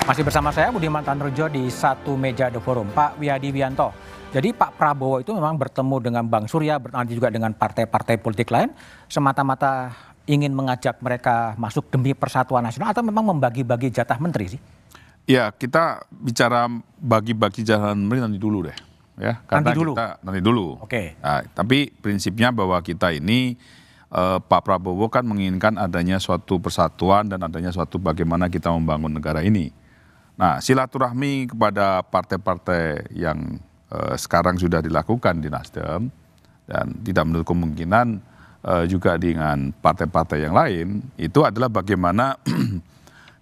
Masih bersama saya Budiman Tanrujo di satu meja The Forum, Pak Wiyadi Wianto. Jadi Pak Prabowo itu memang bertemu dengan Bang Surya, nanti juga dengan partai-partai politik lain, semata-mata ingin mengajak mereka masuk demi persatuan nasional atau memang membagi-bagi jatah menteri sih? Ya, kita bicara bagi-bagi jatah menteri nanti dulu deh, ya. Karena Nanti dulu? nanti dulu. Oke. Nah, tapi prinsipnya bahwa kita ini Pak Prabowo kan menginginkan adanya suatu persatuan dan adanya suatu bagaimana kita membangun negara ini. Nah, silaturahmi kepada partai-partai yang sekarang sudah dilakukan di Nasdem dan tidak menutup kemungkinan juga dengan partai-partai yang lain, itu adalah bagaimana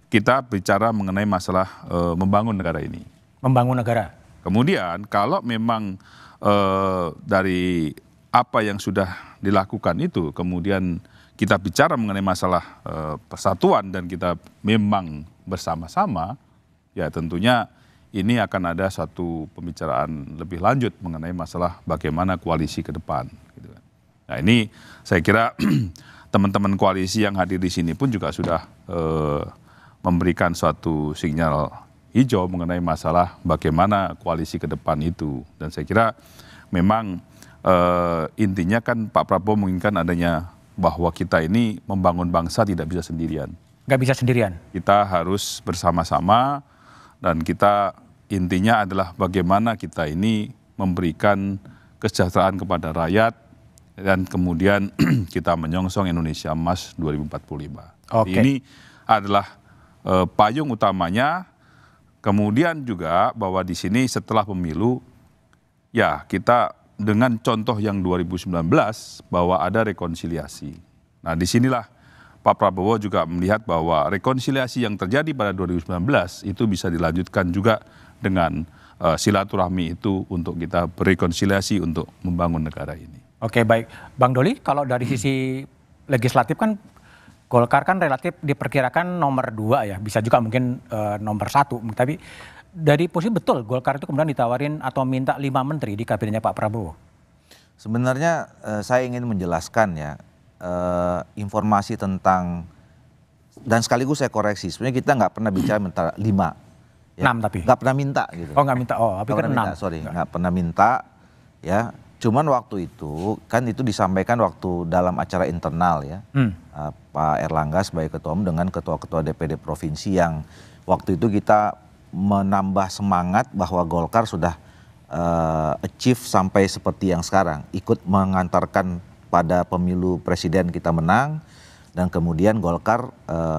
kita bicara mengenai masalah membangun negara ini. Membangun negara. Kemudian kalau memang dari apa yang sudah dilakukan itu, kemudian kita bicara mengenai masalah persatuan dan kita memang bersama-sama, ya tentunya ini akan ada satu pembicaraan lebih lanjut mengenai masalah bagaimana koalisi ke depan. Gitu kan. Nah ini saya kira teman-teman koalisi yang hadir di sini pun juga sudah memberikan suatu sinyal hijau mengenai masalah bagaimana koalisi ke depan itu. Dan saya kira memang intinya kan Pak Prabowo menginginkan adanya bahwa kita ini membangun bangsa tidak bisa sendirian. Nggak bisa sendirian? Kita harus bersama-sama. Dan kita intinya adalah bagaimana kita ini memberikan kesejahteraan kepada rakyat dan kemudian kita menyongsong Indonesia Emas 2045. Oke. Ini adalah payung utamanya. Kemudian juga bahwa di sini setelah pemilu, ya kita dengan contoh yang 2019 bahwa ada rekonsiliasi. Nah disinilah Pak Prabowo juga melihat bahwa rekonsiliasi yang terjadi pada 2019 itu bisa dilanjutkan juga dengan silaturahmi itu untuk kita berrekonsiliasi untuk membangun negara ini. Oke, baik. Bang Doli, kalau dari sisi legislatif kan Golkar kan relatif diperkirakan nomor 2 ya, bisa juga mungkin nomor 1. Tapi dari posisi betul Golkar itu kemudian ditawarin atau minta 5 menteri di kabinetnya Pak Prabowo. Sebenarnya saya ingin menjelaskan ya, informasi tentang, dan sekaligus saya koreksi, sebenarnya kita nggak pernah bicara minta 5. Ya. 6 tapi? Nggak pernah minta gitu. Oh nggak minta, oh tapi kan 6. Nggak pernah minta ya. Cuman waktu itu kan itu disampaikan waktu dalam acara internal ya. Pak Erlangga sebagai ketua umum dengan ketua-ketua DPD provinsi yang waktu itu kita menambah semangat bahwa Golkar sudah achieve sampai seperti yang sekarang, ikut mengantarkan pada pemilu presiden kita menang dan kemudian Golkar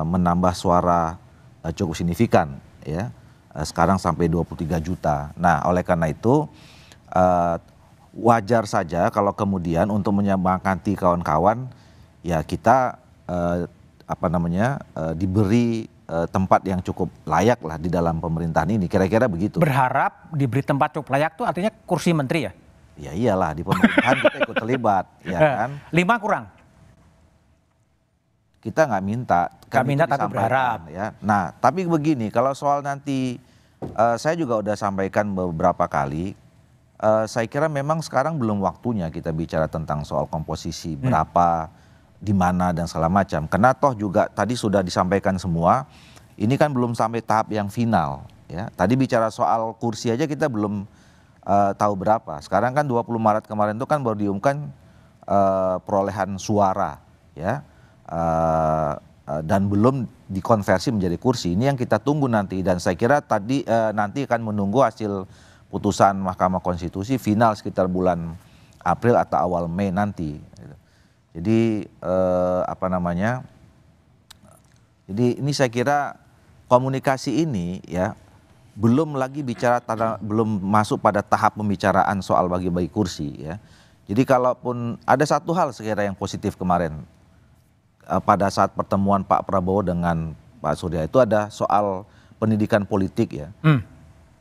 menambah suara cukup signifikan ya, sekarang sampai 23 juta. Nah oleh karena itu wajar saja kalau kemudian untuk menyemangati kawan-kawan ya kita diberi tempat yang cukup layak lah di dalam pemerintahan ini, kira-kira begitu. Berharap diberi tempat cukup layak tuh artinya kursi menteri ya? Ya iyalah, di pemerintahan kita ikut terlibat, ya kan? 5 kurang? Kita nggak minta. Nggak minta tapi berharap. Ya. Nah tapi begini, kalau soal nanti saya juga udah sampaikan beberapa kali, saya kira memang sekarang belum waktunya kita bicara tentang soal komposisi, berapa, di mana dan segala macam. Karena toh juga tadi sudah disampaikan semua, ini kan belum sampai tahap yang final. Ya. Tadi bicara soal kursi aja kita belum tahu berapa. Sekarang kan 20 Maret kemarin itu kan baru diumumkan perolehan suara ya, dan belum dikonversi menjadi kursi. Ini yang kita tunggu nanti, dan saya kira tadi nanti akan menunggu hasil putusan Mahkamah Konstitusi final sekitar bulan April atau awal Mei nanti. Jadi jadi ini saya kira komunikasi ini ya belum lagi bicara, belum masuk pada tahap pembicaraan soal bagi-bagi kursi ya. Jadi kalaupun ada satu hal sekiranya yang positif kemarin pada saat pertemuan Pak Prabowo dengan Pak Surya itu ada soal pendidikan politik ya.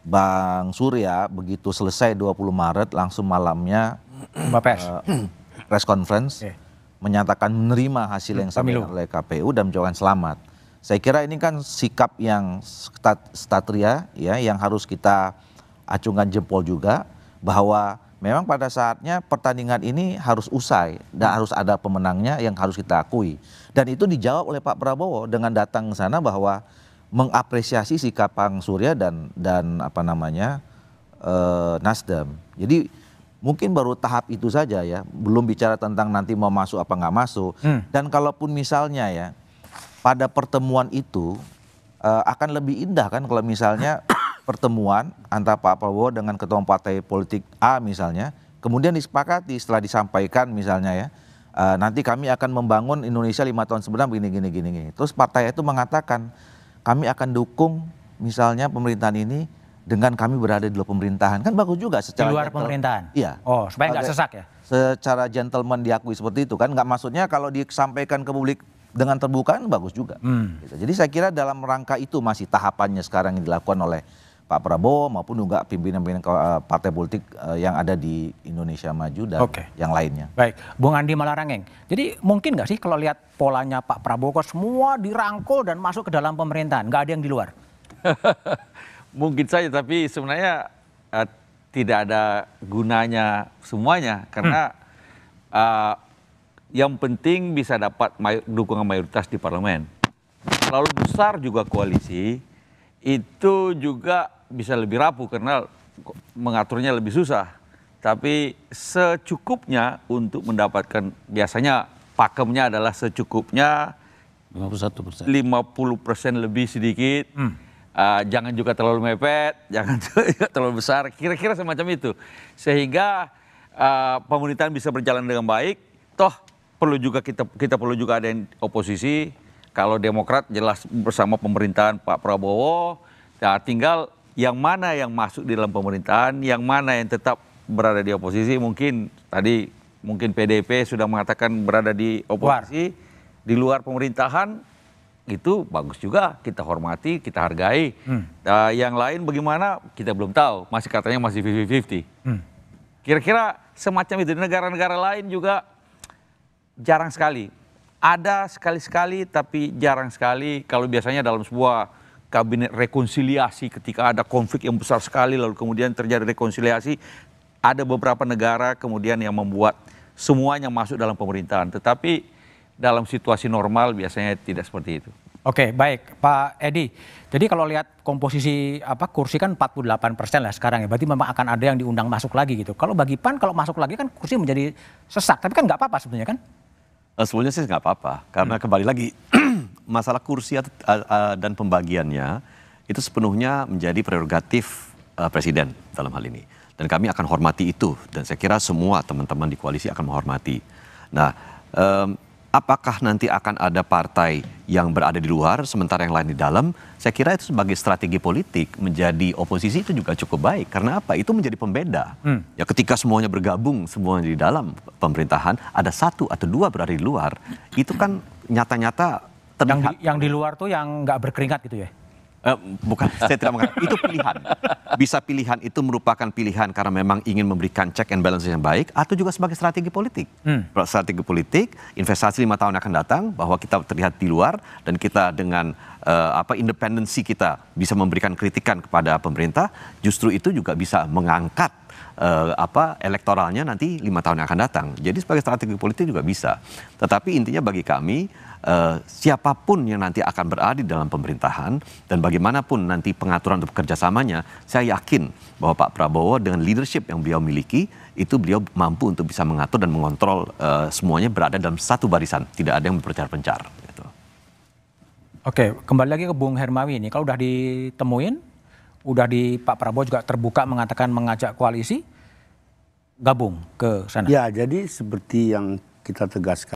Bang Surya begitu selesai 20 Maret langsung malamnya press conference menyatakan menerima hasil yang disampaikan oleh KPU dan mengucapkan selamat. Saya kira ini kan sikap yang statria ya, yang harus kita acungkan jempol juga, bahwa memang pada saatnya pertandingan ini harus usai dan harus ada pemenangnya yang harus kita akui. Dan itu dijawab oleh Pak Prabowo dengan datang ke sana bahwa mengapresiasi sikap Bang Surya dan apa namanya Nasdem. Jadi mungkin baru tahap itu saja ya, belum bicara tentang nanti mau masuk apa nggak masuk. Dan kalaupun misalnya ya pada pertemuan itu akan lebih indah kan kalau misalnya pertemuan antara Pak Prabowo dengan ketua partai politik A misalnya, kemudian disepakati setelah disampaikan misalnya ya, nanti kami akan membangun Indonesia 5 tahun sebelum gini. Terus partai itu mengatakan kami akan dukung misalnya pemerintahan ini dengan kami berada di luar pemerintahan, kan bagus juga secara di luar pemerintahan. Iya. Oh, supaya nggak sesak ya. Secara gentleman diakui seperti itu kan, nggak maksudnya kalau disampaikan ke publik dengan terbuka kan bagus juga. Gitu. Jadi saya kira dalam rangka itu masih tahapannya sekarang yang dilakukan oleh Pak Prabowo maupun juga pimpinan-pimpinan partai politik yang ada di Indonesia Maju dan yang lainnya. Baik, Bung Andi Malarangeng. Jadi mungkin nggak sih kalau lihat polanya Pak Prabowo kok semua dirangkul dan masuk ke dalam pemerintahan, nggak ada yang di luar? Mungkin saja, tapi sebenarnya tidak ada gunanya semuanya karena yang penting bisa dapat dukungan mayoritas di parlemen. Lalu besar juga koalisi, itu juga bisa lebih rapuh karena mengaturnya lebih susah. Tapi secukupnya untuk mendapatkan, biasanya pakemnya adalah secukupnya 51%. 50% lebih sedikit. Jangan juga terlalu mepet, jangan juga terlalu besar, kira-kira semacam itu. Sehingga pemerintahan bisa berjalan dengan baik. Toh perlu juga kita perlu juga ada yang oposisi. Kalau Demokrat jelas bersama pemerintahan Pak Prabowo. Nah, tinggal yang mana yang masuk di dalam pemerintahan, yang mana yang tetap berada di oposisi. Mungkin tadi PDIP sudah mengatakan berada di oposisi, di luar pemerintahan. Itu bagus juga, kita hormati, kita hargai. Yang lain bagaimana kita belum tahu, masih katanya masih 50-50. Kira-kira semacam itu. Di negara-negara lain juga jarang sekali. Ada sekali-sekali tapi jarang sekali. Kalau biasanya dalam sebuah kabinet rekonsiliasi ketika ada konflik yang besar sekali lalu kemudian terjadi rekonsiliasi, ada beberapa negara kemudian yang membuat semuanya masuk dalam pemerintahan. Tetapi dalam situasi normal biasanya tidak seperti itu. Oke, baik Pak Edi. Jadi kalau lihat komposisi kursi kan 48% lah sekarang ya. Berarti memang akan ada yang diundang masuk lagi gitu. Kalau bagi PAN kalau masuk lagi kan kursi menjadi sesak. Tapi kan nggak apa-apa sebenarnya kan? Sebenarnya sih nggak apa-apa. Karena kembali lagi masalah kursi dan pembagiannya itu sepenuhnya menjadi prerogatif presiden dalam hal ini. Dan kami akan hormati itu. Dan saya kira semua teman-teman di koalisi akan menghormati. Nah, apakah nanti akan ada partai yang berada di luar sementara yang lain di dalam? Saya kira itu sebagai strategi politik menjadi oposisi itu juga cukup baik. Karena apa? Itu menjadi pembeda. Ya ketika semuanya bergabung, semuanya di dalam pemerintahan, ada satu atau dua berada di luar, itu kan nyata-nyata terlihat. Yang di luar tuh yang nggak berkeringat gitu ya? Bukan, saya tidak mengatakan itu pilihan. Bisa pilihan itu merupakan pilihan karena memang ingin memberikan check and balance yang baik, atau juga sebagai strategi politik. Strategi politik, investasi 5 tahun akan datang, bahwa kita terlihat di luar dan kita dengan independensi kita bisa memberikan kritikan kepada pemerintah, justru itu juga bisa mengangkat elektoralnya nanti 5 tahun yang akan datang. Jadi sebagai strategi politik juga bisa. Tetapi intinya bagi kami, siapapun yang nanti akan berada di dalam pemerintahan dan bagaimanapun nanti pengaturan untuk kerjasamanya, saya yakin bahwa Pak Prabowo dengan leadership yang beliau miliki, itu beliau mampu untuk bisa mengatur dan mengontrol semuanya berada dalam satu barisan, tidak ada yang berpencar-pencar. Gitu. Oke, kembali lagi ke Bung Hermawi ini, kalau udah ditemuin, udah di Pak Prabowo juga terbuka mengatakan mengajak koalisi, gabung ke sana. Ya, jadi seperti yang kita tegaskan.